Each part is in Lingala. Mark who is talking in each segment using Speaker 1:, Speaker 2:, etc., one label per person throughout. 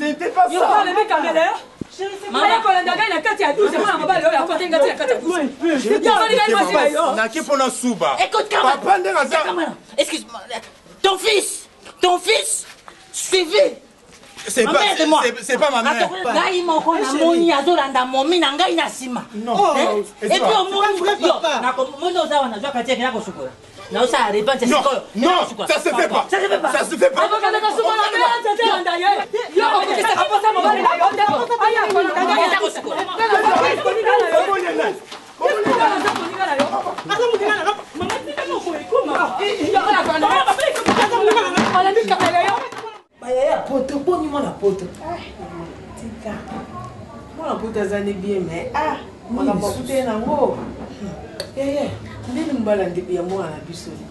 Speaker 1: C'était pas ça.
Speaker 2: Excuse-moi. Ton fils, suivez.
Speaker 1: C'est pas ma mère. Non.
Speaker 2: Et puis non, ça
Speaker 1: se fait pas. Ça se fait pas.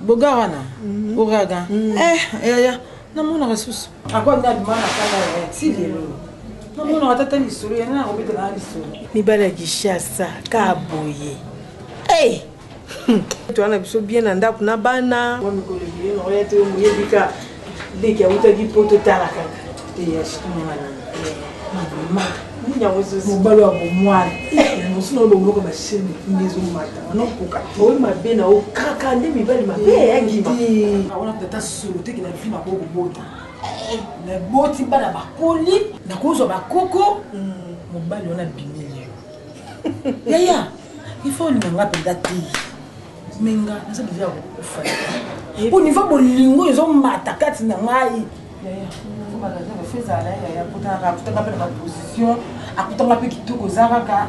Speaker 3: Bogarana, Ouragan. Non, ressource. À quoi on a demandé à si non, on a tata l'histoire, on a oublié de la l'histoire. Mi bala gishasa, kaboye. Hey! Tu as besoin bien anda kuna bana. Moi, mi collègue, on va être mouillé bika. Dès qu'il y a autant de potes talaka. Et maman. Mon balo a bon moi. Mon sinon le mot comme chaîne maison matin. Non pourquoi. Oh ma bena au kaka ndemi bali ma be ngima. On a tata soloté qui na vie ma boko bota. Na boti bana ba koli, na kozo ba koko. Mon bali on a bimeli. Yaya. Il faut ni nga pe dati. Menga, ça devient au fait. Au niveau bolingo ils ont matakati na ngai. Yaya. Fais ça là, il y a pour position, à tout un peu qui tout aux araka,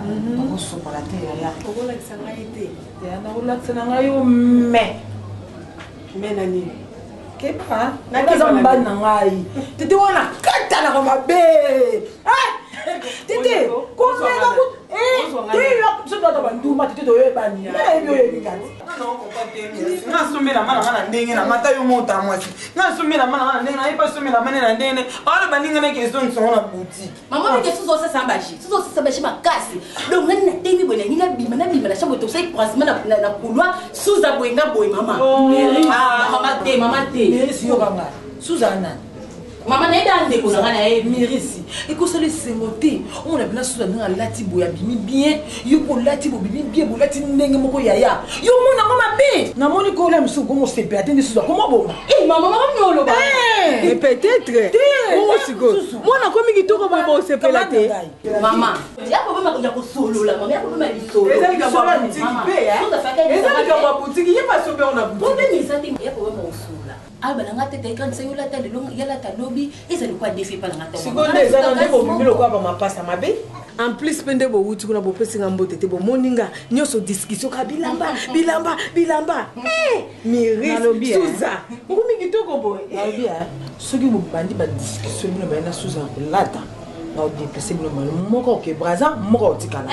Speaker 3: pour se pour la terre. Pour la sangaïté, il y a un sangaïo, mais nani. Qu'est-ce pas? N'a pas un ban nangai. Tu te vois la cata la romabe. Ah, Tete, comment tu dois avoir un douma, tu dois avoir un non, on soumet la main à la dengue, la mata yo monta moi. Non, soumet la main à la dengue, n'a pas soumet la main à la dengue. Ah, le baning n'est que zone sont la boutique. Maman, mais qu'est-ce que ça s'embachi? Ça s'embachi ma casse. Donc, on a tenu bonne, il a bimé la chambre de ça, pour la couloir sous la boinga boy, maman. Ah, maman, t'es. Suzanne. Maman n'est dans des causes, on a mérité. Et que ça les sémoté, on a bien sous la latibo ya bimi bien, yo pour latibo bimi bien, pour latibo n'engue moko yaya. Yo mon na mama bé. Na moni ko la msu comment se perdre de sous comment bon. Eh maman no lo ba. Et peut-être. Oh siko. Moi na komi ki toko bo se pelate. Maman, ya problème ya ko solo la maman, ya problème ya solo. Eza ki ba boutique bé hein. Eza ki ba boutique, y a pas so bé on a boutique. Problème ça ya problème au solo. Ah ben la tête quand c'est la tête long il y a la lobby et ça ne quoi défi pas la tête. Seconde des années bo bimilo kwa ba mapasa mabe. En plus pende bo wuti kuna bo pesi ngambo tete bo moninga nyoso discussion ka bilamba. Eh miri Suza. Ngumi kitoko boy. Nalobi ah. Soki bo bandi ba discussion bino ba na Suza lata. Na déplacer bino moko ke braza moko tikala.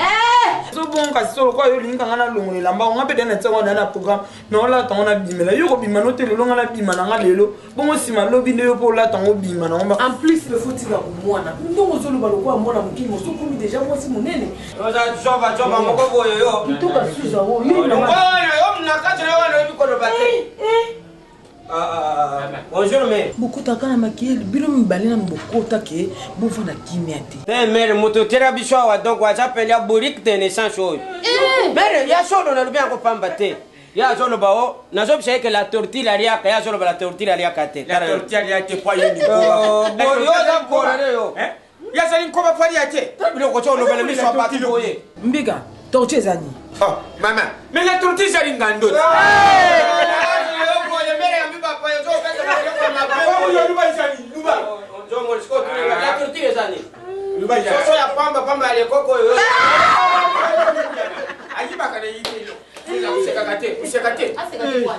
Speaker 3: So bon kasi solo kwa yo linga ngana longolela lamba on ngabe dena tsengo na programme no la ta on a bimela yo ko bima no telo longa na bima na ngalelo bongo sima lobi nde yo po la ta ngo bima na ngomba en plus le faut tira ko mwana ndongo zolo ba lokwa mwana mukimo so kumi déjà moi si munene oza joba moko boyo yo to ka suza wo yo yo mna ka tele wa no bi ko lo bate bonjour mais beaucoup ta kana makiel bilo mbale na mbokota ke bofu na kimiate te mère moto tera bisho wa donc wa chapeli ya burik te ne sans chose mère ya solo na lubia ko pamba te ya solo ba o na zo bishai ke la tortilla ria ka ya solo ba la tortilla ria ka te la tortilla ria te po yini ko yo za ko re yo ya sali ko ba po ria te bilo ko solo ba le miso pa ti boye mbiga tortilla zani oh maman mais la tortilla ria ngando la tortilla zani. So ya pamba ya koko yo. Ayi bakare yite yo.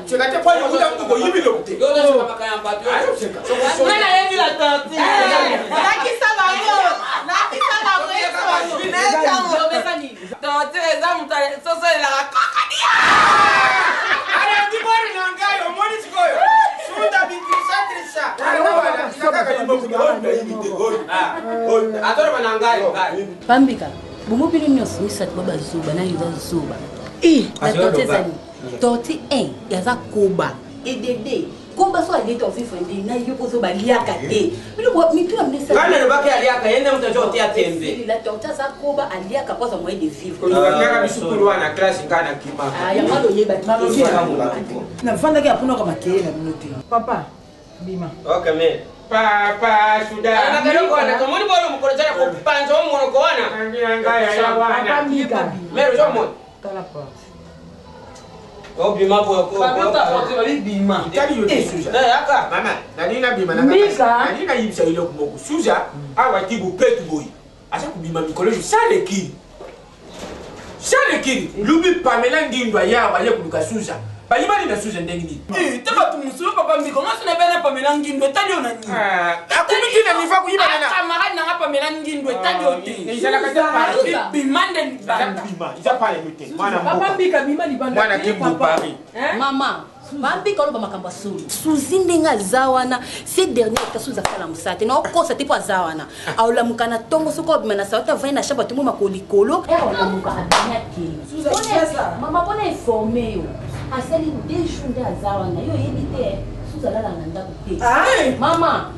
Speaker 3: Sekate kwa yo uta mko yibilo te. Yo na sema makaya mbapi yo. Mwana yevi la tortilla. Nakisa bango. Tortilla za mutale soso la kaka dia. Ale ndibori nangayo moni chikoyo. Suda bikisha. Pambika, bumupili nyoso misatu baba zuba na yuza zuba. La tortilla zani. Torti yaza koba. Edede
Speaker 4: Combat soit allé dans vivre des na yo poso ba liaka te. Milo mi tu amne ça.
Speaker 5: Kana ba ka liaka yende mutacho tia tembe.
Speaker 4: La torta sa koba aliaka kwa moyen de vivre.
Speaker 5: Kaka bisukulu wana class ngana kima.
Speaker 4: Ah ya ngalo yeba ti.
Speaker 3: Na vanda ke apuna kama ke na minuti. Papa, bima.
Speaker 5: Okay me. Papa sudah. Ana kero kona kamuni bolo mukoro jana ko panzo mono kona. Ngaya ya wana.
Speaker 3: Papa mika.
Speaker 5: Mero jomo.
Speaker 3: Kala porte.
Speaker 5: Oh bima po.
Speaker 6: Papa ta porte ba bima.
Speaker 1: Kali yo suja.
Speaker 5: Na yaka.
Speaker 1: Mama, nani na bima na
Speaker 3: Mika.
Speaker 1: nani na yibisa ile kumoko. Suja, awa tibu petu boy. Asa kubima mikolo jo sale kiri. Sale kiri. Lubi Pamela ngindwa ya wale kuluka Suja. Bayimani na Suja ndengini.
Speaker 6: Taba tumusulo papa mbiko ngasi na bena Pamela Ngindwe tali ona ni.
Speaker 1: Akumiti na nifa kuyiba na.
Speaker 6: Camarade na Pamela Ngindwe tali ote.
Speaker 1: Izala kata pale.
Speaker 6: Bimande ni banda.
Speaker 1: Bima, iza pale mute. Mwana
Speaker 3: Papa
Speaker 1: mboka.
Speaker 3: mbika bima libanda.
Speaker 1: Mwana kimbu Paris.
Speaker 4: Mama, bambi kalo ba makamba sulu. Suzi ndenga zawana, ces derniers ka suza kala musate. Na okosa tipo zawana. Aula mukana tongo soko bimana sawata vaina shaba tumu makolikolo. Aula mukana banya ki.
Speaker 3: Suza chesa.
Speaker 4: Mama pona informer yo. Asali dejunde zawana. Yo yebite suza lala nganda kupe. Mama,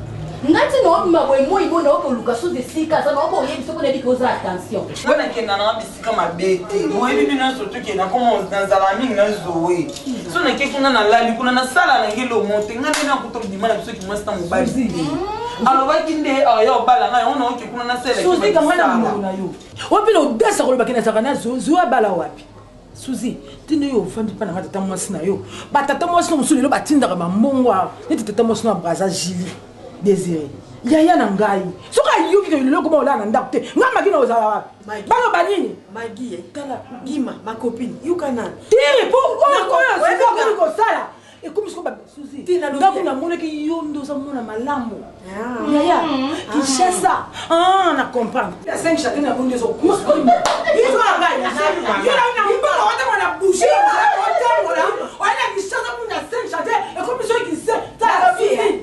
Speaker 4: ngati no mabwe moi bona okoluka suza sika sana oko yebi soko nebi koza attention.
Speaker 6: Bona kenda na bisika mabete. Moyebi bina surtout kenda comme dans la mingi na zoe. So na ke kuna na lali kuna na sala na ngelo monte ngani na kuto bima na biso ki mwasta mobali. Alors va kinde ayo bala na ona oki kuna na sele.
Speaker 3: Suzi kama na mungu na yo. Wapi no desa ko bakina sakana zo bala wapi. Suzi, tino yo fandi pa na tata mwasi na yo. Ba tata mwasi no musuli lo batinda ka mambongwa. Neti tata mwasi no braza Jili. Désiré. Yaya na ngai. Soka yo ki lo ko ola na ndako te. Ngama kino ozala wapi? Balo banini?
Speaker 7: Magie, tala Gima, ma copine. You cannot.
Speaker 3: Tiri pourquoi ko sala? Et comme ce qu'on va Suzi. Ngaku na mona ki yondo za mona malamu. Yaya, qui cherche ça. Ah, na comprendre. La 5 chacun na bonde zo course. Il va ngai. Il a une bonne on a bouché. On a qui cherche pour na 5 chacun et comme ceux qui sait ta la vie.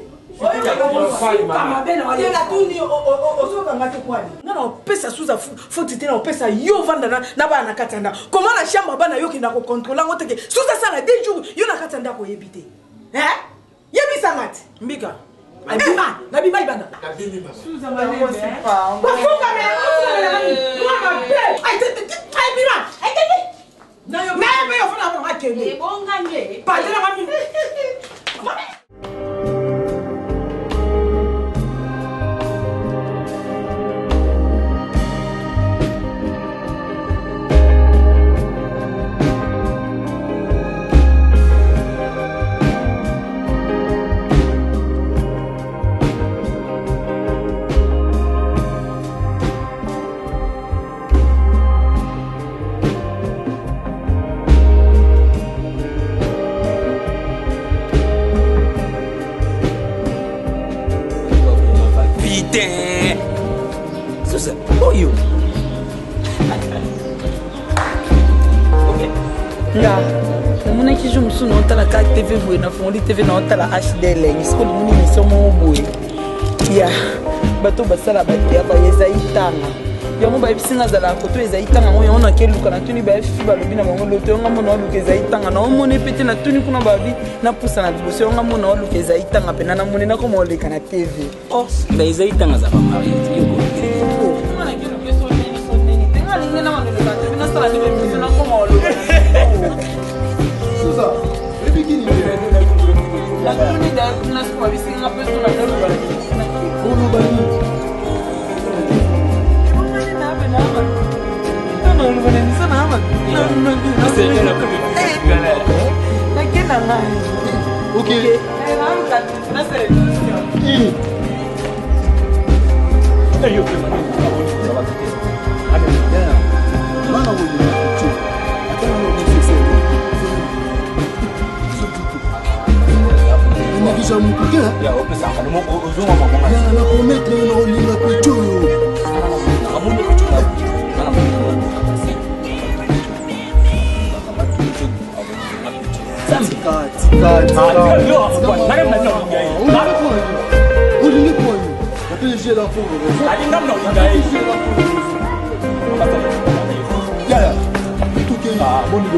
Speaker 3: Non, pesa suza faut titer na pesa yo vanda na ba na katanda. Comment la chambre ba na yo ki na ko contrôler ngote ke suza sala 2 jours yo na katanda ko yebite. Yebi sangati mbika. Abima, na bima ibanda.
Speaker 1: Na bima.
Speaker 3: Suza ba ne. Ba funga me na ma be. Ai bima. Ai tete. Na yo me yo fona ma kende.
Speaker 4: Bonga nge.
Speaker 3: Pa tena ma mi.
Speaker 5: Susa, oh you.
Speaker 6: Nga, muna ki je musu no tala ka TV boy na fondi TV na tala HDL ni sko muni mission mo boy. Ya, bato basala ba ya ba yeza itanga. Yo mo ba bisinga zala ko to yeza itanga mo yona ke luka na tuni ba fi ba lobi na mo loto nga mo no luka yeza itanga na mo ne pete na tuni kuna ba bi na pusa na diboso nga mo no luka yeza itanga pena na mo ne na ko mo leka na TV.
Speaker 5: Oh, ba yeza itanga za ba mari.
Speaker 1: Suza, baby kini
Speaker 6: la tuni da na swa bisinga peso na ndo ba.
Speaker 1: Ono bani. Okay.
Speaker 5: Ya, ope saka no mo uzunga mo nga.
Speaker 1: Ya na promettre na olinga pecho.
Speaker 5: Abuno ko chuna. Kana mo.
Speaker 1: Olinga kwa ni. Apelije la fongo. Ya. Tuke. Boni do.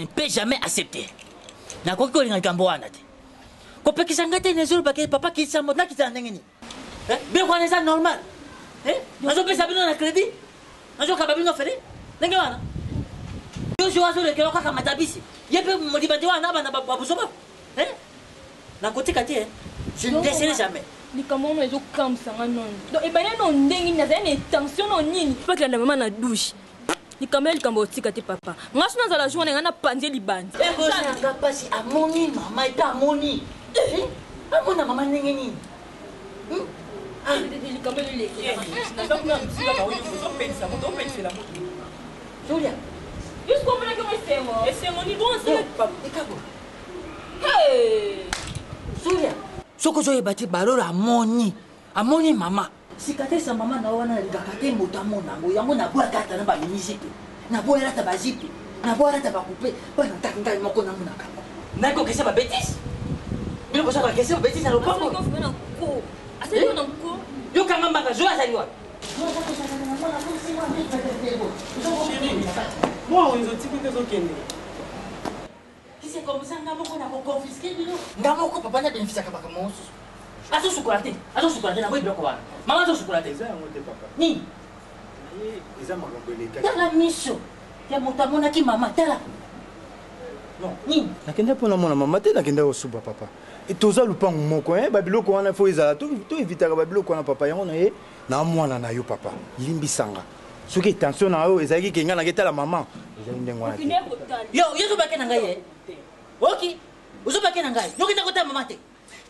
Speaker 2: peux jamais accepter. Nakoki kolinga likambo wana te. Kopekisa ngate nezolo bake papa kitsa mona kitsa ndengeni. Bien kwa neza normal. Nazo pesa bino na crédit. Nazo kaba bino fere. Ndenge wana. Yo jo azo lekelo kaka matabisi. Yepe modibante wana bana babusoba. Nakotika te. Je ne laisserai jamais.
Speaker 4: likambo wana ezokamwisanga nono donc ebale no ndenge nini azali na intention no nini pakilanda mama na douche likambo ya likambo otika te papa nga so nazala jour wana nga napanzie libandi
Speaker 2: ekozanga mpasi amoni mama epe amoni amona mama ndenge nini
Speaker 4: likambo
Speaker 2: Julia
Speaker 4: jusqu'omonaki ngo esengo ni bon
Speaker 2: ekabo Julia soko ozoyeba te balolo amoni mama sikatesa mama na wana nalingaka te moto amona yango yango naboyaka ata na bamini zipe naboya ata bazipe naboya ata bakupe mpona ntaka ngai moko namonaka nakokesa babétise biloko oza bakese babétise na lopango yokanga mbanga zo azali wana
Speaker 5: moi wenzo tiki ezokende
Speaker 2: nga moko nakoconfiske bino nga moko papa nabénéficiaka makambo mosusu azosukola te naboyi biloko wana mama azosukola te nini tala miso ya moto amonaki mama tala nini
Speaker 8: nakende mpona mona mama te nakende kosuba papa toza lupango moko babiloko wana fo ezala toevitaka babiloko wana papa yango na ye na mwana na yo papa limbisanga soki tension na yo ezalaki kenga nake tala mama ezali ndenge wana te
Speaker 2: yo ozobake na ngai ye oki ozobake na ngai yokita kotala mama te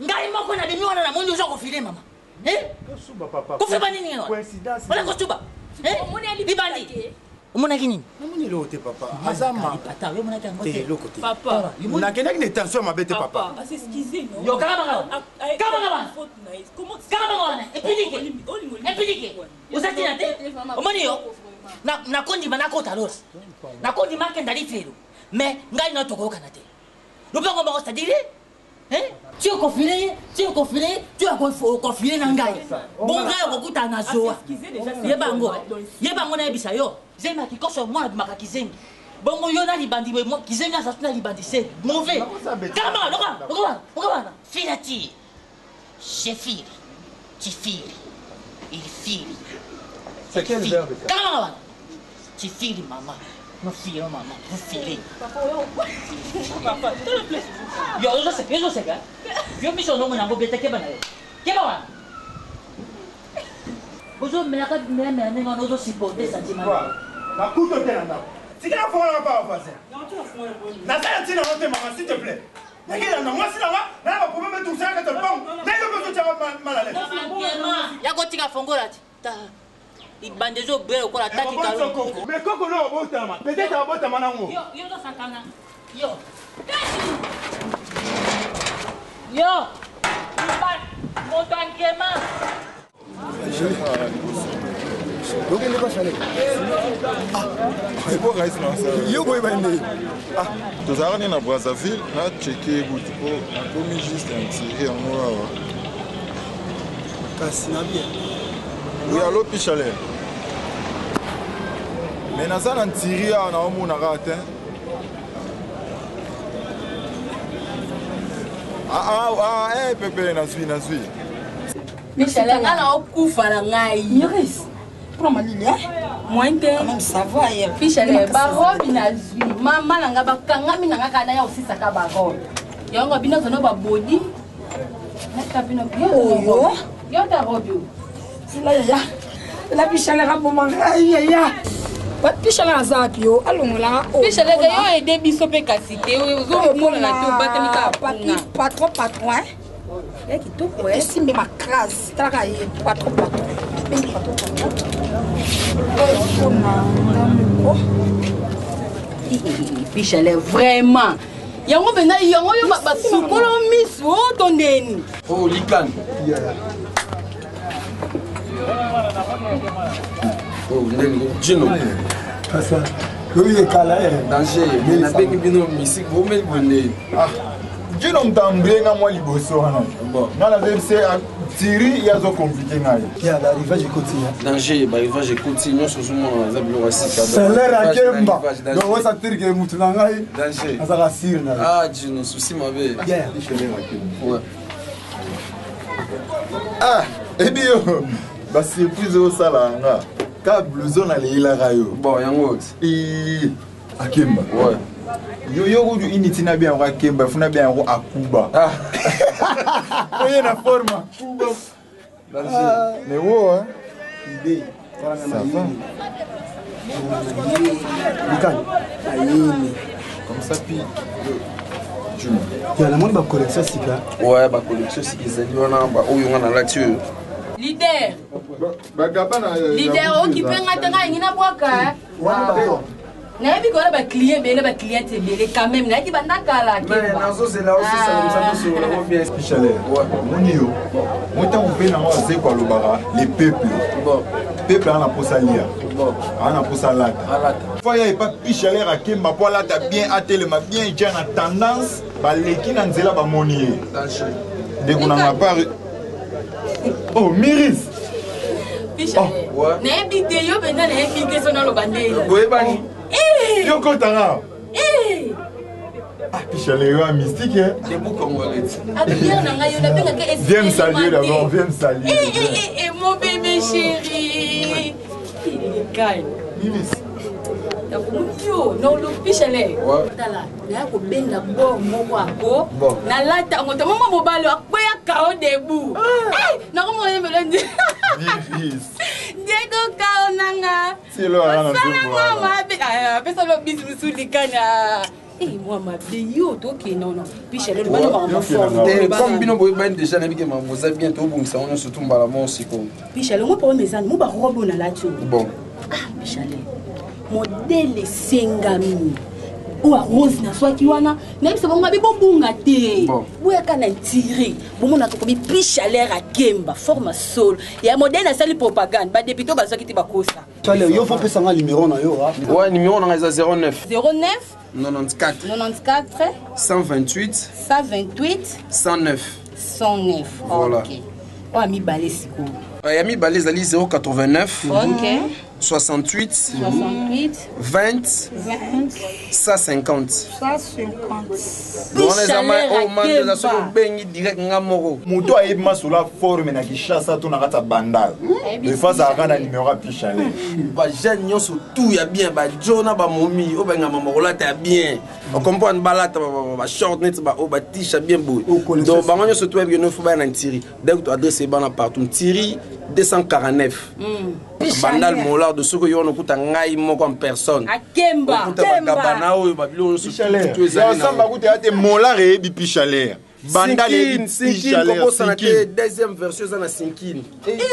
Speaker 2: ngai moko na bimi wana na moni oza kofile mama kofiba nini wana kosuba libandi omonaki nini
Speaker 8: namoni eloko te papa azama
Speaker 2: pata yo omonaki yango te
Speaker 8: eloko te
Speaker 7: Papa.
Speaker 8: nakendaki na tension mabe te papa
Speaker 2: yo kaka banga wana epidike oza tina te omoni yo nakondima nakota losi nakondima akenda lifelo mais ngai na tokokana te lopango bango c'est-à-dire tu es confiné na ngai bon ngai okokutana na zoa yebango nayebisa yo zengi makikoso mwana bimaka kizengi bongo yo na libandi kizengi azatu na libandi se mauvais kama loka filati je file tu files il file
Speaker 8: c'est quel verbe
Speaker 2: kama tu files maman no file maman vous filez yo ozoseka yo miso ndongo nango beta keba na yo keba wana ozomelaka melamela ndenge wana ozosupporte sentiment
Speaker 8: nakuto te na ndako tikala fongola pa bapase nasala ntina ngo te mama s'il te plaît nakilanda mwasi nanga naya baproblème etukusanaka te lupango nayo mpe ozotiaka malale
Speaker 2: ya kotika fongola te ibande ezobela okola taki
Speaker 8: mais koko no obotama peut-être abotama nango
Speaker 2: yo ozosakana yo moto ankema
Speaker 9: yo boyeba nde tozalaka nde na brazzaville na cheke ekuti mpo nakomi juste intire yango awa
Speaker 8: kasi na bien
Speaker 9: oyo alopi chaleur mais naza na ntiri awa naomonaka te pepe nazwi
Speaker 4: michel nga na okufa na ngai
Speaker 3: Iris, prends ma ligne, hein?
Speaker 4: moin te
Speaker 3: Même ça va, hier.
Speaker 4: michel barobi nazwi mama na nga bakangami na nga kana ya osisaka barobi yango bino zono babodi naka bino yo ta robi
Speaker 3: Là, ya. La bichale rapoma ya. Wat bichale azapi yo, alongola.
Speaker 4: michel ga yo ede biso pe kasi te ozomona na te obatami ka
Speaker 3: patron, hein?
Speaker 4: ya kitoko e
Speaker 3: Simbe ma classe, traka ye patron.
Speaker 4: michel vraiment yango bena yango yo basukolo misu oto ndeni
Speaker 1: likani jino danger nabengi bino misiki bomeli bonei
Speaker 9: jino mtambulenga mwa liboso wana nga nazebise Thierry, il y a zo compliqué ngai.
Speaker 8: Il y a l'arrivage continue.
Speaker 10: Danger, l'arrivage continue sur mon zablo asika.
Speaker 8: C'est l'air à Kemba. Donc ça tire que mutuna ngai.
Speaker 10: Danger.
Speaker 8: Ça rassure na.
Speaker 10: Ah, Dieu, nos soucis mauvais.
Speaker 8: Yeah.
Speaker 10: Ouais.
Speaker 9: Ah, et bien, bah surprise au salanga. Ka blouson à l'île Rayo.
Speaker 10: Bon, yango.
Speaker 9: Et Akemba.
Speaker 10: Ouais.
Speaker 9: Yo initina bien wa Kemba, funa bien wa Akuba.
Speaker 10: Ah.
Speaker 9: Oye na forma Akuba. Mais wo hein.
Speaker 8: Idée.
Speaker 9: Ça va. Comme ça puis
Speaker 8: il y a la monde ba collection sika.
Speaker 10: Ouais, ba collection sika zali wana ba oyo ngana la tu.
Speaker 4: Leader.
Speaker 9: Ba gabana.
Speaker 4: Leader occupé ngatanga ngina bwaka. Na ebi ko na ba client bele ba client bele quand même na ki banda kala ke.
Speaker 10: Mais nazo c'est là aussi ça nous sur la bien
Speaker 9: Pichalet. Ouais. Monio. Mota upe na wa zeko alobara les peuples.
Speaker 10: Bon.
Speaker 9: Peuple ana posa lia.
Speaker 10: Bon.
Speaker 9: Ana posa lata.
Speaker 10: Alata.
Speaker 9: Foya pas Pichalet à Kemba pour lata bien atelema bien déjà na tendance ba leki na nzela ba monier.
Speaker 10: Danger.
Speaker 9: Dès qu'on en a pas. Oh Miris.
Speaker 4: Pichalet.
Speaker 10: Ouais.
Speaker 4: Na ebi te yo benda na ebi te sona lo bandela.
Speaker 10: Boyebani.
Speaker 9: Yo kotanga. Ah, Pichalet est mystique, hein?
Speaker 10: Des bouts congolais.
Speaker 9: Viens me saluer d'abord, viens me saluer.
Speaker 4: Mon bébé chéri. Il est calme. Non, le Pichalet. Na ko benga bo moko ako. Na lata ngo to mama mobalo akboya kao debu. Na ko mo yemelende. Diego kao nanga.
Speaker 9: C'est là on a
Speaker 4: mama pesa lo business ulikana. Moi ma bio to ke non. Pichalet le bana ma forme.
Speaker 10: Comme bino boy ben déjà na bike ma moza bientôt bon ça on se tombe à la mort siko.
Speaker 4: Pichalet moi pour mes amis, moi ba robo na la tu.
Speaker 10: Bon.
Speaker 4: Ah Pichalet. Modèle sengami ou à rose na swaki wana na bisa bonga bi bonga te boya kana tiré bomona to ko bi Pichalet à Kemba forme sol ya modèle sali propagande ba député ba swaki te ba kosa
Speaker 8: Chale yo faut pesa nga numéro na yo ha.
Speaker 10: Ouais, numéro na 09
Speaker 4: 94
Speaker 10: 128 109
Speaker 4: voilà. OK o ami balé siko
Speaker 10: Yami balé zali 089
Speaker 4: OK
Speaker 10: 68 20 150 direct ngamoro
Speaker 9: moto ayebima sola forme na Kishasa to na kata bandal le face à kana numéro à Pichalet
Speaker 10: ba jeune nyonso tout ya bien ba jona ba momi o benga mamorola ta bien on comprend balata ba short net ba o ba t-shirt bien beau donc ba nyonso tout bien no faut ba na Thierry dès que tu adresse ba na partout Thierry 249 bandal molar de ce que yo no kuta ngai moko en personne
Speaker 4: Akemba
Speaker 10: Kemba o ba bilo so
Speaker 9: tout ensemble ba kuta ate molar et bi Pichalet bandal et Pichalet
Speaker 10: deuxième version za na Sinkin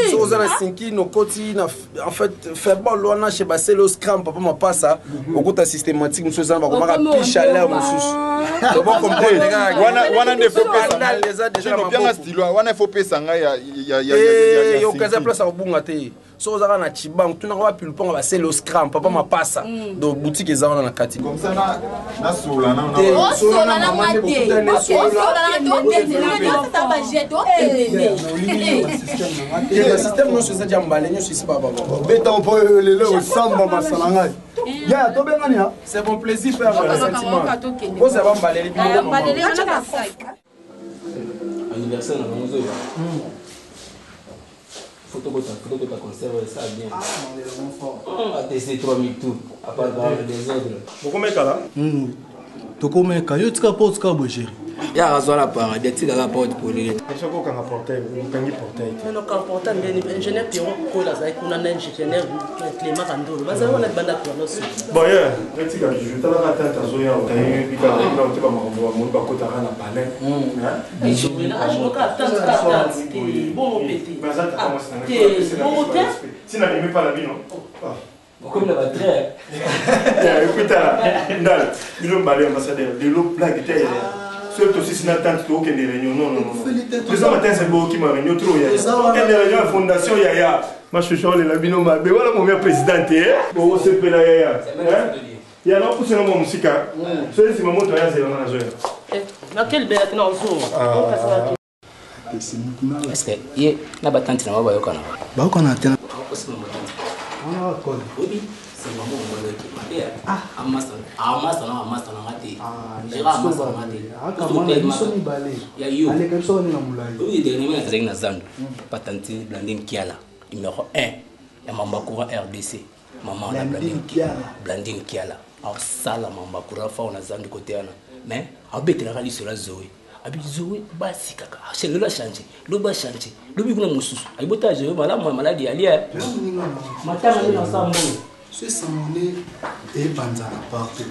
Speaker 10: so za na Sinkin no koti na en fait fait bon lona chez Baselo scram papa ma passa au kuta systématique so za ba ko maka Pichalet mosusu donc on comprend les gars
Speaker 9: wana ne faut pas
Speaker 10: bandal les a déjà
Speaker 9: bien style wana faut pas sanga ya
Speaker 10: yo kaza place à bunga te so za na Chibang tuna ko apil ponga Baselo scram papa ma passa donc boutique eza wana na kati
Speaker 9: comme ça na sola na
Speaker 4: sola na mate
Speaker 10: le système non c'est ça mbalé nous c'est pas
Speaker 8: Beta on peut le le samba masalanga. Ya to bengani ha.
Speaker 10: C'est mon plaisir faire sentiment. Vous ça va mbalé
Speaker 11: anniversaire na bonzo ya. Photo que conserve ça bien. Ah, c'est 3000 tout. À part des ordres.
Speaker 8: Pourquoi mec là? Tokomeka yo tika porte ka bo chéri.
Speaker 11: Ya razo la para, bien tika la porte pour lui.
Speaker 8: Je ko kanga portail, kangi portail.
Speaker 12: Non ka portail ngeni ingénieur Pierrot ko la za kuna na ingénieur Clément Kandolo. Baza wana banda kwa nosi.
Speaker 8: Bon yeah, tika je tala na tata zo ya kangi bika na tika mambo mo ba kota na palais.
Speaker 12: Et je me na je ka tata bon pété.
Speaker 8: Baza ta commence na. Bon hôtel. Si n'a même pas la vie non.
Speaker 11: Comme la batterie.
Speaker 8: Écoute ndal, il me balé ambassadeur de l'eau blague telle. Surtout si c'est une attente au Kenya réunion non. Président matin c'est beau qui m'a réunion trop hier. Kenya réunion la fondation Yaya. Moi je suis la bino ma be voilà mon meilleur président bon c'est pela Yaya. Il y a non pour ce nom musique. C'est maman toi ya c'est vraiment na joie.
Speaker 12: Na quel bête non zo.
Speaker 13: apesi mutu na
Speaker 11: est-ce que ye na batante na babayokana
Speaker 13: bayokana te
Speaker 11: wana bakole obi c'est maman mwana ki mabea amasa na ngati jira amasa na ngati
Speaker 13: akamana biso ni bale
Speaker 11: ya yo
Speaker 13: ale ka biso ni na mulai
Speaker 11: oui dernièrement zeng na zandu patante Blandine Kiala numéro 1 ya Mambakura RDC maman la Blandine Kiala au sala Mambakura fa on a zandu côté ana mais abetela kali sur la Zoé abi Zoé basi kaka c'est le changer le ba changer le bi kuna mususu ayibota Zoé maladi alia matanga ni na sambo
Speaker 13: ce samone et banzana partout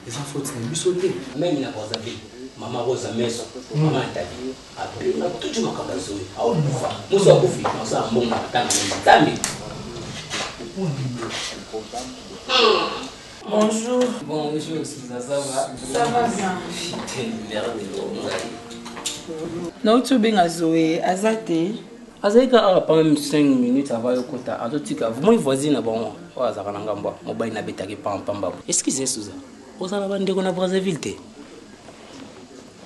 Speaker 13: les enfants de biso le
Speaker 11: même na pozabi mama Rosa Meso mama Tadi après na tout makamba Zoé au kufa muso akufi na sa mbonga matanga ni tambi.
Speaker 6: Bonjour.
Speaker 11: Bonjour, ça va?
Speaker 6: Ça va bien. Non, tu es bien à Zoé, à Zate.
Speaker 11: Azaïka pas même 5 minutes avant le quota. Azotika, vous m'avez voisin à bon. Oh, Azarangamba, mobile n'a pas été pamba. Excusez, Souza. Vous allez avoir des Brazzaville.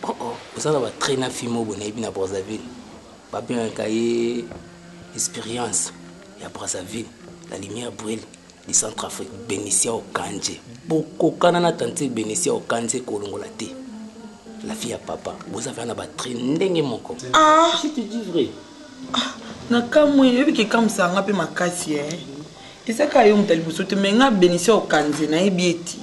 Speaker 11: Oh, vous allez avoir traîner film au bonnet à Brazzaville. Pas bien un cahier expérience. Il y a Brazzaville. La lumière brûle. Du Centrafrique, Bénicia au Kanje. Beaucoup Canana tenté Bénicia au Kanje Kolongolate. La fille à papa, vous avez un abattre n'engue mon corps.
Speaker 6: Ah,
Speaker 11: je te dis vrai.
Speaker 6: Nakamwe, yebi ki comme ça, ngape makasi Et ça ka yo mutali busote menga Bénicia au Kanje na ebieti.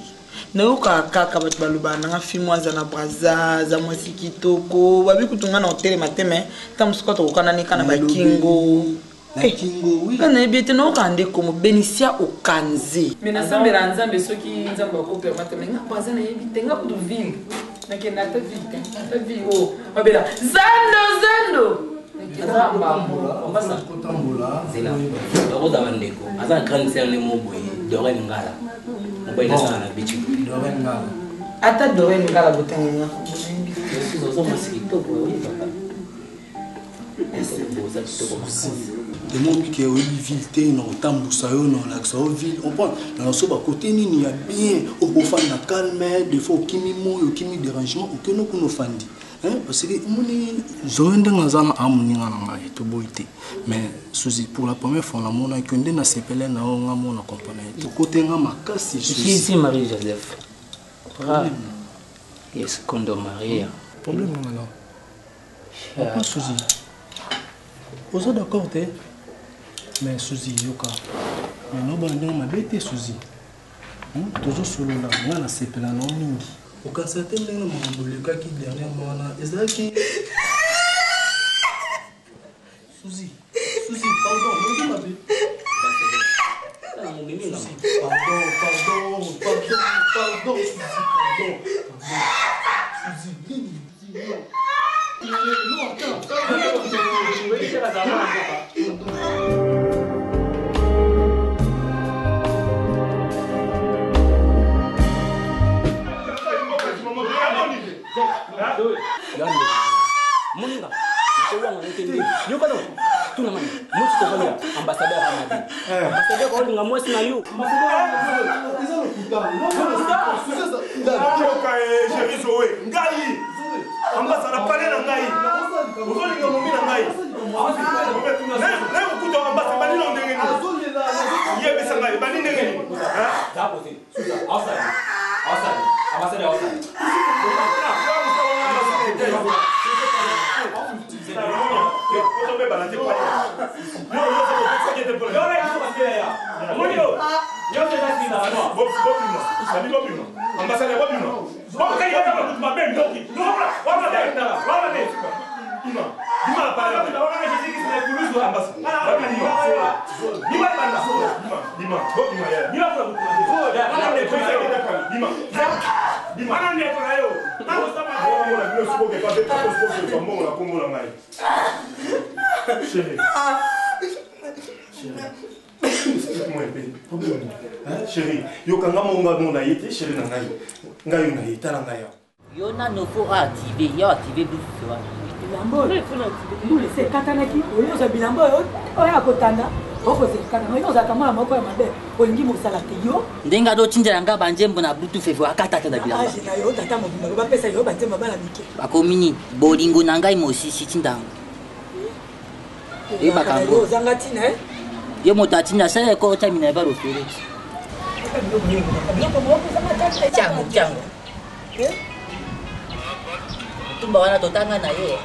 Speaker 6: Na yo kaka batu baluba na filmo za na Brazza, za mwasi kitoko, babi kutunga na hotel mateme, tamusuka to kana ni kana bakingo.
Speaker 13: Kingo, oui.
Speaker 6: Quand on est bien, on a comme Bénicia au Kanzi.
Speaker 3: Mais na sambe la nzambe soki nzambe ko permettre mais nga baza na yebite nga pour ville. Na ke na ta vie oh. Babela zando. Nzamba on va sa
Speaker 13: kotambola.
Speaker 11: C'est là. Rosa Mandeko. Aza grande sœur ne mo boy. Doré ngala. On va ina na bichi.
Speaker 13: Doré ngala.
Speaker 6: Ata Doré ngala botanga.
Speaker 11: Je suis au mosquito pour oui papa.
Speaker 13: Le monde qui est au ville, dans la ville, on prend dans le côté, il y a bien, au fan de calme, des fois, qui me dérangement, ou que nous fandi. Parce que mais pour la première fois, on a qu'une de ces pélènes, on a compagnie. Côté, on a cassé.
Speaker 11: Ici, Marie-Joseph. Yes, Kondo Maria.
Speaker 13: Problème, non. Pas souci. Vous êtes d'accord, mais Suzy, Yoka. Mais nous, on a bêté Suzy. Toujours sur le là, on a séparé la non. Au cas certain, le gars qui dernièrement a Ezaki. Suzy, pardon, nous ma bête. Pardon, Suzy, non, attends.
Speaker 8: ambassadeur parler na ngai ozolinga momi na ngai na okuta ambassadeur bani na ndenge ni yebisa ngai bani ndenge ni Chérie, yo kanga monga mona yete chérie na ngai. Ngai na yeta na ngai.
Speaker 2: Yo na no faut activer, yo activer Bluetooth wa.
Speaker 3: Bilambo, il faut l'activer. Nous laisser katanaki, oyo za bilambo oyo akotanda. Oko sekana, oyo za kama moko ya mabe. Olingi mosala te yo.
Speaker 2: Ndenga do chinjela nga banjembo na Bluetooth fe akata ta bilambo.
Speaker 3: Ah, jina yo tata mobimba ba pesa yo banjembo bala mike.
Speaker 2: Bakomini bolingo na ngai mosisi chindango. Et pas quand
Speaker 3: Zangatina, hein?
Speaker 2: Yo motatina ça est quoi tamina ba rofere. Tiango. Tumba wana totanga na ye.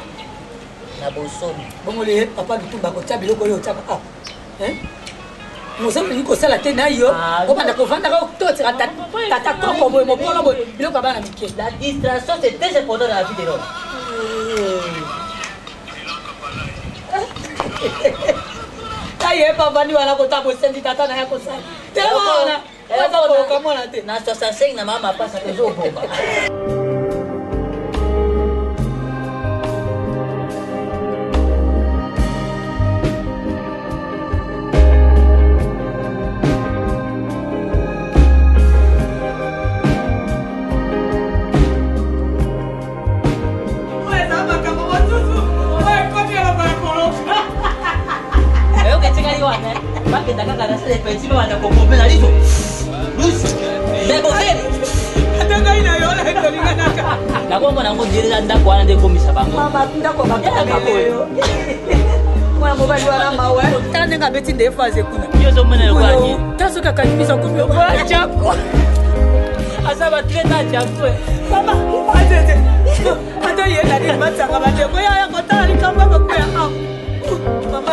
Speaker 2: Na bosomi.
Speaker 3: Bongo le papa bitumba ko tia biloko yo tia ah. Hein? Mosamu ni ko sala te na yo. Ko banda ko vanda ko to tira tata ko boy mo polo boy. Biloko bana mike.
Speaker 2: La distraction c'est très important dans la vie de l'homme.
Speaker 3: Aye papa ni wala ko tabo sendi tata na yako sana. Tena wana kama na te.
Speaker 2: Na 65 na mama pasa que zo bomba. Nakongo nango dirira ndako wana nde komisa bango.
Speaker 3: Mama ndako bakaka boyo. Mwana mobali wana mawe. Tana nenga beti nde faze kuna.
Speaker 2: Yo zo mena kwa ni.
Speaker 3: Taso kaka nimisa kubyo kwa chako. Asaba treta chako. Mama atete. Ata yenda ni matanga bate ko ya ko tali kamba ko ya. Mama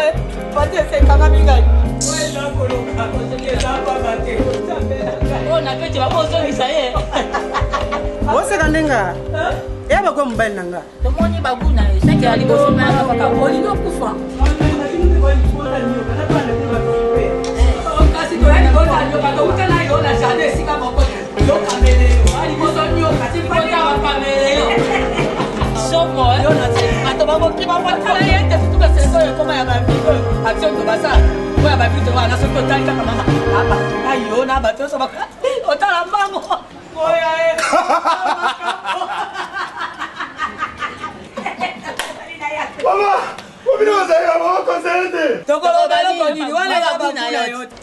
Speaker 3: bate se kanga mingai. Wena koloka ko se ya baba te.
Speaker 2: Ona pete babozo misaye.
Speaker 6: Oseka ndenga yaba kwa mbali nanga
Speaker 2: tomoni baguna seke ali bosoma kaka boli no kufa
Speaker 3: kasi to yani bona yo ka to utana yo na jade sika moko yo kamele ali bosonyo kasi pota wa kamele
Speaker 2: somo
Speaker 3: yo na te ato babo ki babo kala yente tu ka seko yo koma ya ba video action to basa ko ya ba video wana so to tali kaka mama aba ayo na ba to so ba otala mbango oya
Speaker 8: Mama, obi no say mama consent.
Speaker 3: Tokolo balo konini wala ya bakuna yote.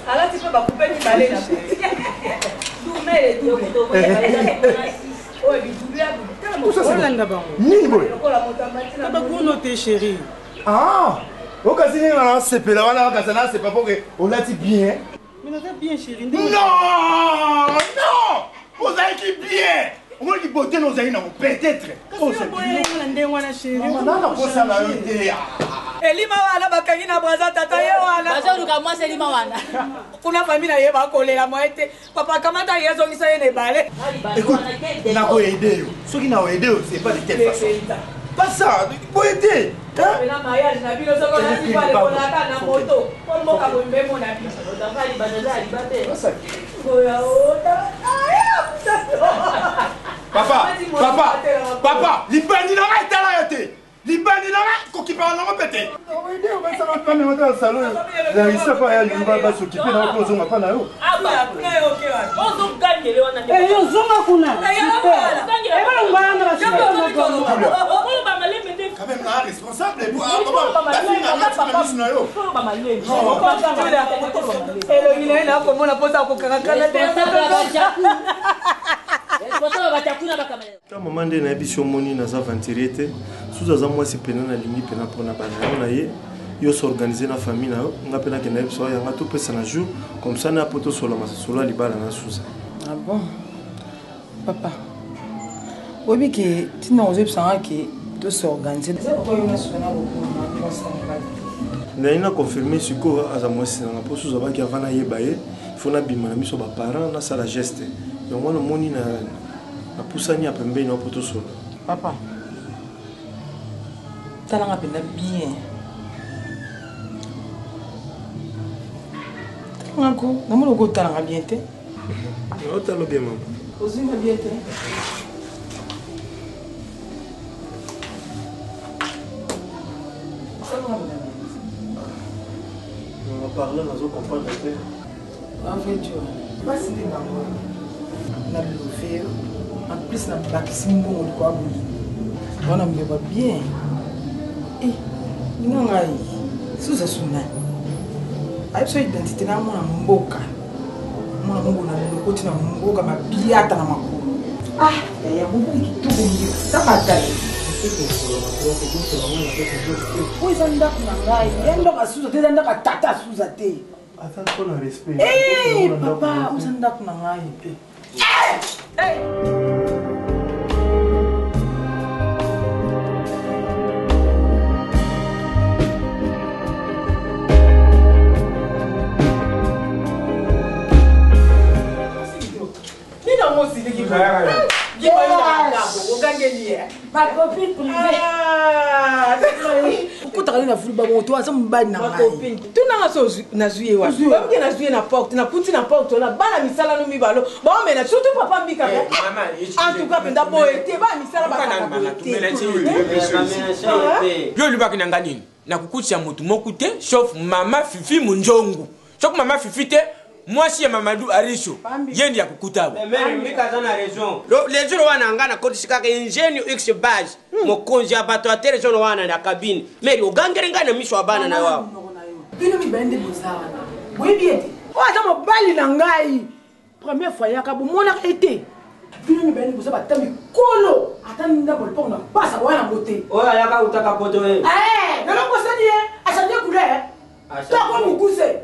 Speaker 3: Ala tipe bakupe ni bale na. Dumele tu. Oye bidubia.
Speaker 6: Olanda bango.
Speaker 8: Nini boy?
Speaker 6: Taba kuno te chérie.
Speaker 8: Ah, okasi ni na sepela wana okasa na sepa pour que on l'a dit bien.
Speaker 6: Mais on a bien chérie.
Speaker 8: Non! Vous avez qui bien! On va dire beauté nos amis, peut-être. Oh, c'est bien.
Speaker 3: Elima wana bakangi na braza tata ye wana.
Speaker 2: Baza luka mwase elima wana.
Speaker 3: Kuna familia ye bakolela moete. Papa kamata yezo ngisa ye ne bale.
Speaker 8: Écoute, on a aidé yo. Ceux qui n'ont aidé, c'est pas de quelle façon. Pas ça, pour aider.
Speaker 3: Mais na mariage na bino soko na si pale kona kana moto. Kwa mboka bombe mona bino. Otafali banaza alibate. Oya ota.
Speaker 8: Papa, libandi na rete la yote. Libandi na rete ko ki pa na pété. Aider, on va ça va pas me mettre au salon. La risa pas ya lui va s'occuper na ko zonga pa na yo.
Speaker 3: Aba, kuna yo ke wana. Ozo gangele wana.
Speaker 6: Eh yo zonga kuna. Eh ba ngwana ba shika.
Speaker 8: Quand même la responsable pour papa. La fille na yo.
Speaker 3: Mama le. Elo ile na ko mona posa ko kakakana te.
Speaker 13: Quand maman de na biso moni na za ventirete, sous za moi c'est pena na lingi pena pour na bana na ye, yo s'organiser na famille na yo, nga pena ke na biso ya nga to pesa na jour comme ça na poto solo ma solo libala na suza.
Speaker 6: Ah bon? Papa. Obi ke tina ozo psanga ke to s'organiser. C'est pourquoi yo na sona
Speaker 13: na ina confirmer siko aza mwasi na po suza ba ki avana ye baye, faut na bima na miso ba parents na sala geste. Donc moi le moni na pusani après mbé na poto solo.
Speaker 6: Papa. Talanga penda bien. Talanga ko, namulo ko talanga bien te.
Speaker 13: Yo talo bien maman.
Speaker 6: Ozinga bien te.
Speaker 13: On va parler dans un comprendre te.
Speaker 6: En fait, tu vois, pas si les mamans na le en plus na bakisi mbongo kwa buli. Wana mbeba bien. Eh, ngai suza suna. Aiso identité na mwana mboka. Mwana mungu na lokoti na mboka mabiata na makulu. Ah, ya mungu kitoko ndio. Saka tali.
Speaker 3: oyo eza ndako na ngai ya ndako ya suza te eza ndako ya tata suza te papa oyo eza ndako na ngai okutaka na fulu bamoto aza mobali na ngai
Speaker 7: tunanga so nazwi ye wapi bamuke nazwi ye na porte naputi na porte wana bana misala no mibalo baomena surtout papa mbika en tout cas penda boye te bana misala
Speaker 1: yo olobaki na nga nini nakukutisa motu moko te sauf mama fifi monjongu soki mama fifi te mwasi ya Mamadou Arisho yendi ya kukutaba
Speaker 5: mais mbika za na raison le jour wana ngana kodisi kaka ingénie x base mokonzi abato atere jono wana na cabine mais ogangere ngana miso abana na wao
Speaker 3: bino mibende bozana boyebiete oyo aza mobali na ngai première fois yaka bomonaka ete bino mibende boza bata mikolo ata ndako lipongo na pasa wana ngo te
Speaker 5: oyo ayaka utaka poto ye
Speaker 3: nalokosani ye achange couleur toko mokuse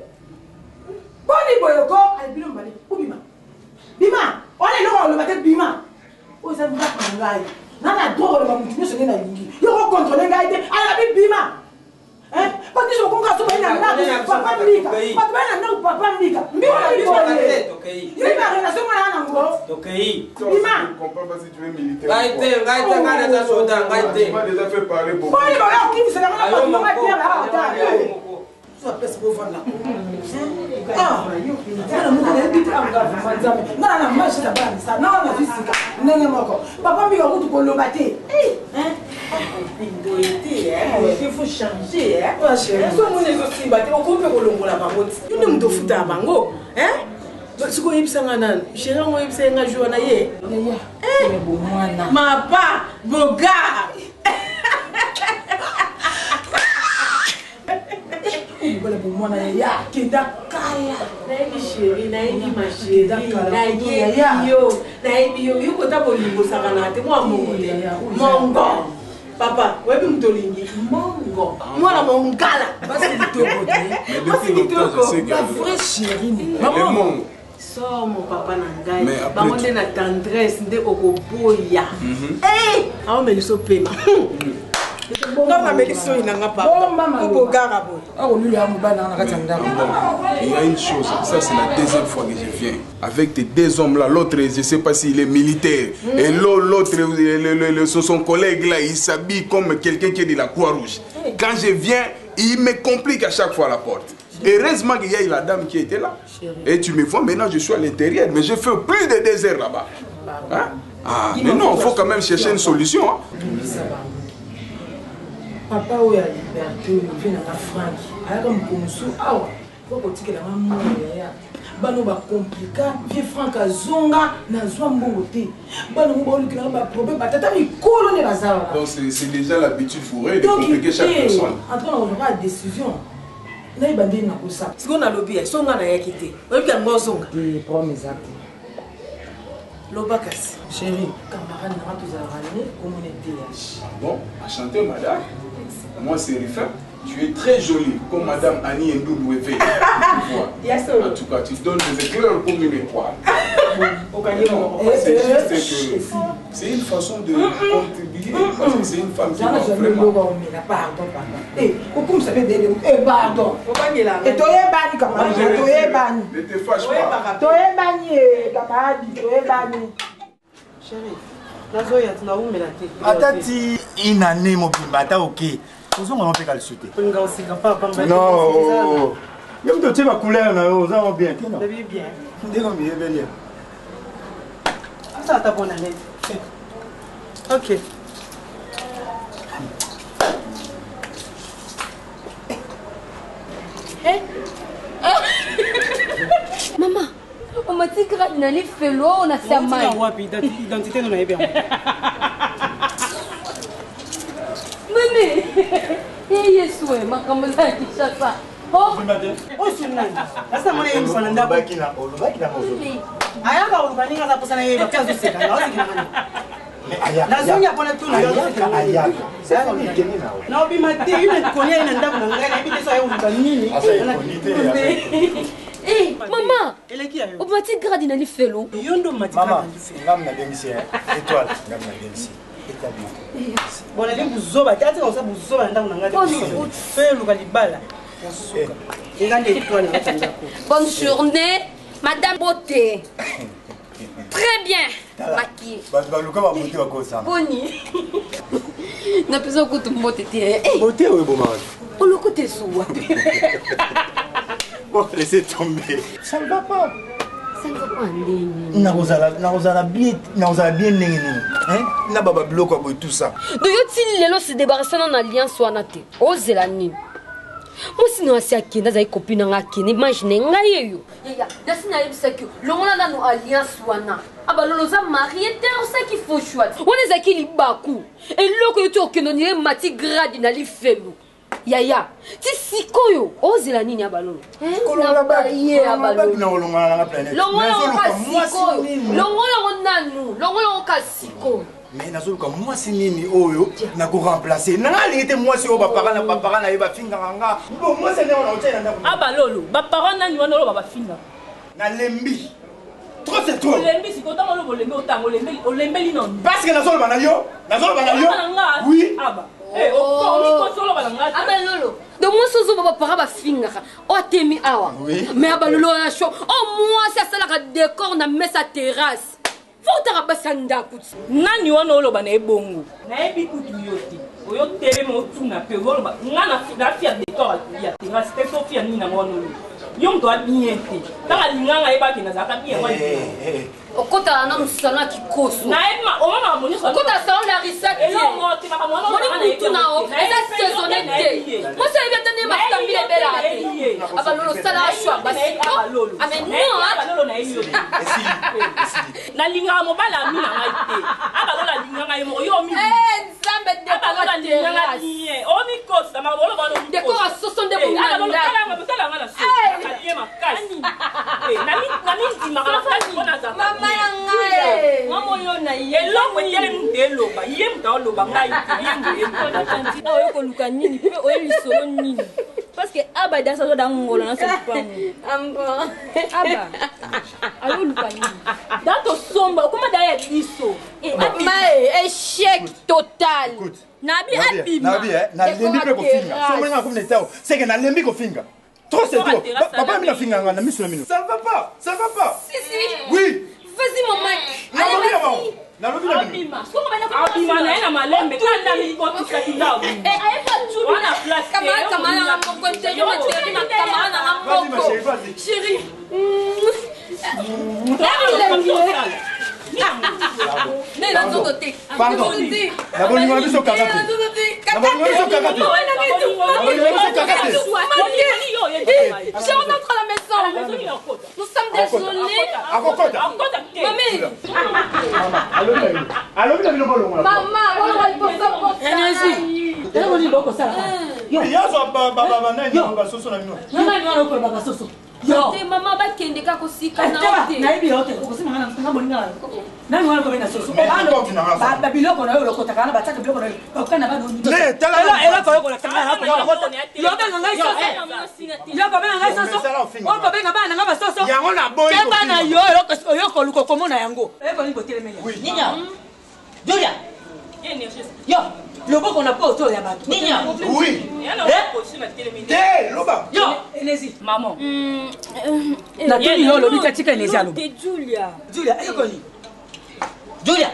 Speaker 3: boni boyoko alibino mbale ubima bima ona iloko oloba te bima oyo eza ndako na ngai nana droit oloba motu nyonso nde nalingi yoko kontrole ngai te alabi bima batiso okonga so bayi na ndako papa mbika bato bayi na ndako papa mbika mbika liboye yoyiba relation mwana ya nango bima
Speaker 5: ngaite ngana za soda ngaite
Speaker 3: boni boyo okimisa yango na bato monga pierre aata sua pesa pour vendre la non non moi je t'abonne ça non non physique non non moko papa mi ko ko lo baté il faut changer hein so mon ezo simba te o ko pe ko longola bangoti yune mto futa bango hein siko yibisanga nani chéri ngo yibisanga joana ye mapa boga Bala bomwana ya kenda kala
Speaker 7: nayebi chéri nayebi ma chéri nayebi yo yuko ta bolingo sakana te mwa mongo papa webi mtolingi mongo mwana mongala basi kitoko la vraie chérie maman so mon papa na ngai bango nde na tendresse nde okoboya awo meliso pema
Speaker 14: Il y a une chose, ça c'est la deuxième fois que je viens. Avec tes deux hommes là, l'autre je ne sais pas s'il est militaire. Et l'autre, son collègue là, il s'habille comme quelqu'un qui est de la Croix-Rouge. Quand je viens, il me complique à chaque fois la porte. Heureusement qu'il y a la dame qui était là. Et tu me vois, maintenant je suis à l'intérieur, mais je fais plus de 2 heures là-bas. Hein? Ah, mais non, il faut quand même chercher une solution. Hein?
Speaker 3: Papa oyo ya liberté oyo na Frank ayaka mokomosu awa po kotikela mamoya ya bano bakomplika vie Frank azonga nazwa mbongo te bano mobolukela baproblème batata mikolo nde bazala
Speaker 14: donc c'est déjà l'habitude pour eux de compliquer chaque personne
Speaker 3: en tout cas on aura une décision nayeba nde nakosala
Speaker 7: siko nalobi ya songa nayaki te oyebi yango ozonga
Speaker 3: problème exacte
Speaker 7: lobakasi
Speaker 3: chéri camarade nanga tozalaka ne communauté ya
Speaker 14: bon enchanté madame. Moi c'est Rifin, tu es très jolie comme madame Annie Ndoubou Evé. En tout cas, tu donnes des éclairs comme une étoile. C'est une façon de contribuer parce que c'est une femme qui va vraiment.
Speaker 3: Pardon, pardon. Pardon. Et toi, Bani, camarade.
Speaker 14: Ne te fâche pas.
Speaker 3: Toi, Bani, camarade.
Speaker 7: Chérie,
Speaker 8: atati une année mobimba ata ok ozonga no peka lisute non yo mto tie bacouleur na yo ozango bien te non ndeko miyebelia
Speaker 7: asa ata bona net ok
Speaker 4: Maman, on m'a dit que tu n'allais faire l'eau, on a fait mal.
Speaker 7: Identité non bien.
Speaker 4: Maman, Yesu, ma camarade qui chassa. Oh,
Speaker 7: c'est nani. Asa mwana yemu sana ndako.
Speaker 8: Baki na mozo.
Speaker 7: Ayaka urubaninga za kusana yeba kazo sika.
Speaker 3: nazonya mpona tuna naobima te ine konia ina ndako na ngai nayebi te so ayoluka nini
Speaker 15: mama obimati gradi na lifelo
Speaker 3: yo ndo
Speaker 8: mama ngam na bengisi étoile ngam na bengisi
Speaker 3: bona li buzoba te atika osa buzoba na ndako na ngai so yoluka libala yasuka engande étoile na kati ndako.
Speaker 15: Bonne journée madame Beauté. Très bien maquillée.
Speaker 8: baluka babote bakosa
Speaker 15: boni napesa kutu mbote te
Speaker 8: bote oyo bomani
Speaker 15: oloko te zuwa
Speaker 8: bon laissez tomber ça ne va pas
Speaker 15: ndenge
Speaker 8: nakozala bien ndenge nini na baba biloko ya boye tout ça
Speaker 15: do yo tili lelo se débarrassana na alliance wana te ozela nini mosi na asi akende azali copine nanga akende imagine ngai eyo nasi nayebisaki longola nano alliance wana abalolo oza marie te osaki faux choix wana ezalaki libaku eloko yo ti okende onire mati gradi na lifelu yaya ti sikoyo ozela nini abalolo longolongo nanu longolongo ka sikoyo
Speaker 8: mais nazoluka mwasi nini oyo nakoremplace nanga alingi te mwasi oyo bapara na ye bafingaka nga bo mwasi ndenge na otyai na ndako
Speaker 12: abalolo bapara nani wana oloba bafinga
Speaker 8: nalembi trop c'est trop
Speaker 12: olembi siko ntango oloba olembi otanga olembeli noni
Speaker 8: parce que nazoloba na yo oui
Speaker 15: abalolo donc mwasi ozoba bapara bafingaka o atemi awa mais abalolo ya sho o mwasi asalaka décor na mesa terrasse fotaka basi ya ndako ti
Speaker 12: nani wana oloba na ebongo nayebi kutu yo te oyo telema otuna mpe oloba nga nafia décor ya terrasse te sofia nini nango wana oloba yo moto abien te ntango alinganga ayebaki nazalaka bien
Speaker 15: okotala na mosala kikoso
Speaker 12: omamaka
Speaker 15: okotala salon la risakmoni mutu na o eza saisonne te mosi oyebi ata nde masambile ebelaka te abalolo osalaka shwa basiko
Speaker 12: nalingaka mobala ami na ngai te abalola alinganga ye moko yo
Speaker 15: nzambe
Speaker 12: omikosa
Speaker 15: dekor asoso nde
Speaker 12: bosalanga na ye makasi namindimaka makasi mpo nazaka
Speaker 15: mama ya ngai
Speaker 12: mamoyona eloko etelemi mutu eloba ye mutu aoloba ngai te
Speaker 15: oyo koluka nini mpe oyo lisolo nini parce que aba dasa zo dangola na sepango aba aloluka nini
Speaker 12: dato somba okoma daya biso
Speaker 15: échec total nabi abima
Speaker 8: nalembi mpe kofinga somenga komi netao seke nalembi kofinga trop c'est trop papa mi nafinga nga na miso na mino ça va pas oui
Speaker 15: vas-y maman
Speaker 12: abima na ye na malembe kanda mikotisaki ndao wana
Speaker 15: chéri mais la zone de
Speaker 8: pardon la bonne nuit biso kaka te la bonne nuit biso kaka te
Speaker 15: je rentre à la maison nous sommes désolés
Speaker 4: mama bakende ka kosika
Speaker 3: nayebi yo te okosimanga na bolinga nani wana kobena soso babiloko na yo olokotaka wana batiaka biloko na yo bakokana banoeloko yokobenga ngai soso okobenga bana nanga basoso ke bana yo oyokoluka komona yango eyekoni botelemeli Julia yo loboko na poto ya bato
Speaker 8: oui loba
Speaker 3: yo Enezi
Speaker 12: maman
Speaker 3: na tuni yo lobi katika Enezi alobi
Speaker 15: Julia
Speaker 3: ekoni Julia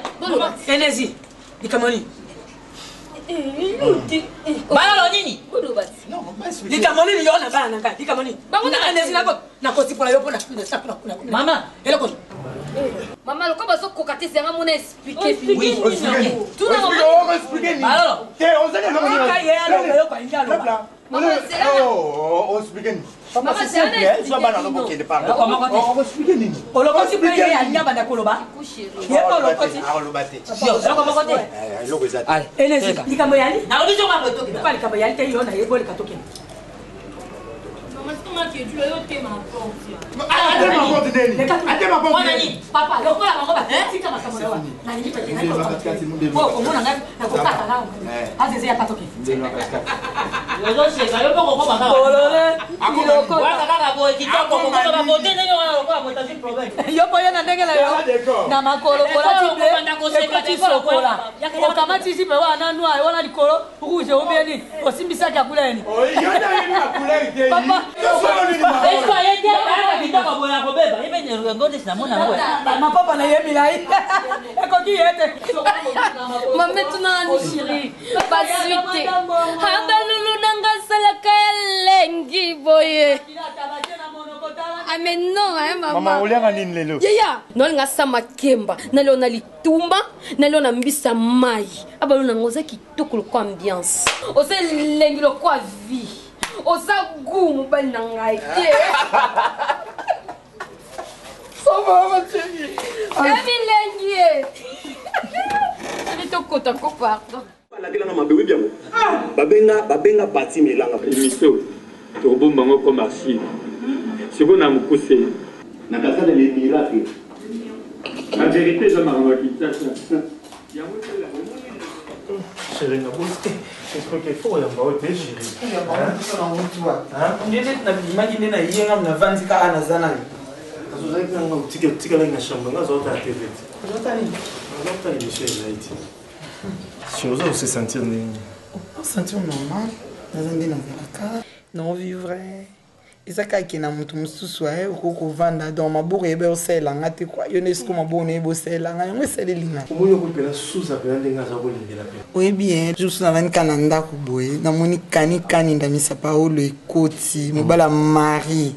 Speaker 3: Enezi likamoni bana nini likamoni ni yo na bana nanga likamoni na Enezi na kosipola yo pona mama eloko
Speaker 15: Maman, le bazo kokaté c'est vraiment expliquer.
Speaker 8: Oui, tout le expliquer. Alors, on s'est on explique. Maman, c'est un soit bana no kokende parle. On explique nini?
Speaker 3: On le explique ya nyaba na koloba. Ye ko lo koti.
Speaker 8: Alobate.
Speaker 3: Yo, ko kote.
Speaker 8: Lo bezati.
Speaker 3: Allez, Enezi, likambo yali. Na obizo ngabo to. Pas likambo yali te yo na yebo likatoke.
Speaker 4: qui est du là, t'es ma porte.
Speaker 8: Attends ma porte neni. Attends ma porte neni.
Speaker 4: Papa, le quoi la maman va tika makambo là. Na nini pa tena ko. Oh, komona nga na ko kata na. Azeze ya katoke.
Speaker 2: Yo sheka yo poko koma kaka. Bolole. Akoko. Waka kaka boy kitoko ko ko ba bote ne yo ko ba bote problem.
Speaker 3: Yo boya na ndenge la yo. Na makolo kola tible. Ekoti sokola. Okamati si pe wana nwa wana likolo rouge obieni. Osimbisa kya kuleni.
Speaker 8: Oh, yo na yena kuleni.
Speaker 3: Papa.
Speaker 2: Eso ayete ba kitoko boya ko beba. Ibe ne ngode sina mona ngwe.
Speaker 3: Ma papa na yemi lai. Ekoti yete.
Speaker 15: Maman tuna ni chérie. Basuite. Haba lulu nanga salaka lengi boye. Ah mais non hein maman.
Speaker 8: Maman ulianga nini lelo?
Speaker 15: Yaya, nolinga sama kemba, nalo na litumba, nalo na mbisa mai. Aba luna ngoza kitoko kwa ambiance. Oza lengi lo kwa vie. Oza gumu bali na ngai.
Speaker 3: Sama ma chérie.
Speaker 15: Emi lengi. Ani to kota ko pardon.
Speaker 16: Balakela mabe wi biango. Babenga parti melanga.
Speaker 17: Émission. Tobomba ngo comme archive. Siko na mukuse.
Speaker 16: Na kasa de miracle.
Speaker 17: La vérité je m'arrange ça.
Speaker 13: Chérie, na bosse. Est-ce qu'il faut y avoir autre chérie?
Speaker 3: Il y a pas de toi. Hein? On dit na imagine na yenga na vanzika ana zana.
Speaker 13: Kazo zaki na utika na chambre na zota TV.
Speaker 3: Zota ni.
Speaker 13: Zota ni chérie Haïti. Si on se sentir
Speaker 3: on sentir normal. Nazandi na zalaka. Non vivre. Isaka kina mutu mususu aye okovanda dans maboko ebe osela ngati kwa yo nesiko mabona ebe osela nga yango esaleli
Speaker 13: omoyo kopela suza pela ndenga za kolingela pe
Speaker 3: oui bien juste na vani kana ndako boye namoni kani ndamisa Paolo ekoti mobala mari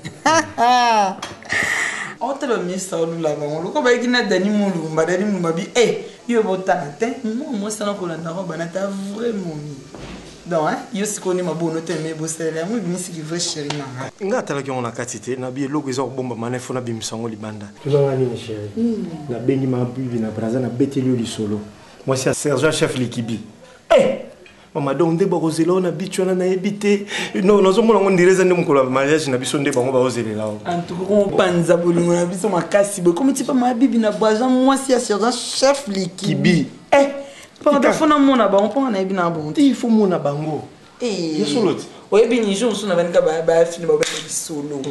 Speaker 3: otelo misa olula bango loko bayiki na Dani Mulumba bi yo botana te mo sana kolanda ko bana ta vraiment donc yo sikoni mabono te me bosela mo bimisi ki vrai chérie na
Speaker 13: nga tala ki on a katité na bi logo eza bomba manefo na bimisango libanda
Speaker 17: tuzanga nini chérie na bengi mabubi na braza na betelio lisolo
Speaker 13: moi c'est sergent chef likibi mama donc nde bakozela na bitwana na ebité non nazomona ngo ndireza nde mukolo mariage na biso nde bango baozelela
Speaker 3: en tout cas on panza bolingo na biso makasi bo comme tu pas mabibi na braza moi c'est sergent chef likibi pendant fona mona ba on prend na ebina bon
Speaker 13: il faut mona bango yesoloti
Speaker 3: oyebi ni jour sona banika ba fini ba solo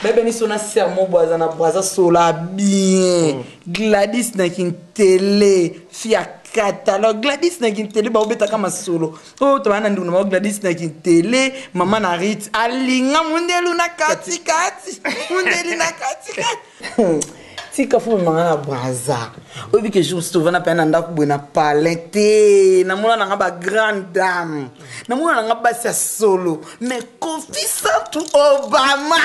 Speaker 3: bebe ni sona sermo boza na braza sola bien Gladys na kintele fia catalogue Gladys na kintele ba obeta kama solo to bana ndu na Gladys na kintele mama na rit alinga mundelu na katikati mundeli na katikati tika fu mangana braza obi que jour souvent na pena ndako bwena palete na mona na ba grande dame na mona na ba sia solo mais confisant to Obama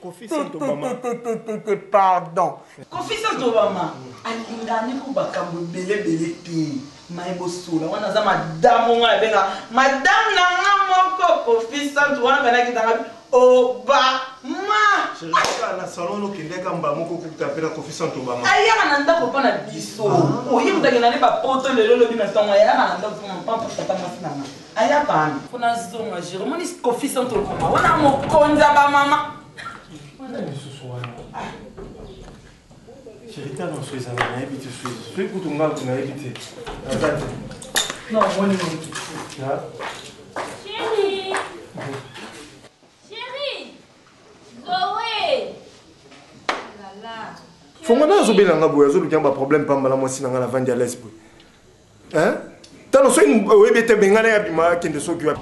Speaker 13: confisant Obama
Speaker 3: pardon confisant Obama alingani ko bakambo belé te maibo solo wana za madame nga benga madame na nga moko confisant wana bana kitanga Obama
Speaker 13: na salon okendeka mbamoko kutapela confisant Obama
Speaker 3: ayaka na ndako mpa na biso oyi mutakena ne bapoto lelo lobi na ntongo ayaka na ndako mpa tata mwasi nanga ayaka mpona zonga jero moni confisant Obama wana mokonzi ya bamama
Speaker 13: wana lisusu wana chérie na so ezanga nayebi te so ekutunga nayebi te azate
Speaker 3: non moni
Speaker 4: Chérie Zoé Lala
Speaker 13: fongo na azobela nga boye azoluki ba problème pamba la mwasi nanga na vandi à l'est boye hein talo so oyebi te bengana ya bima kende soki wa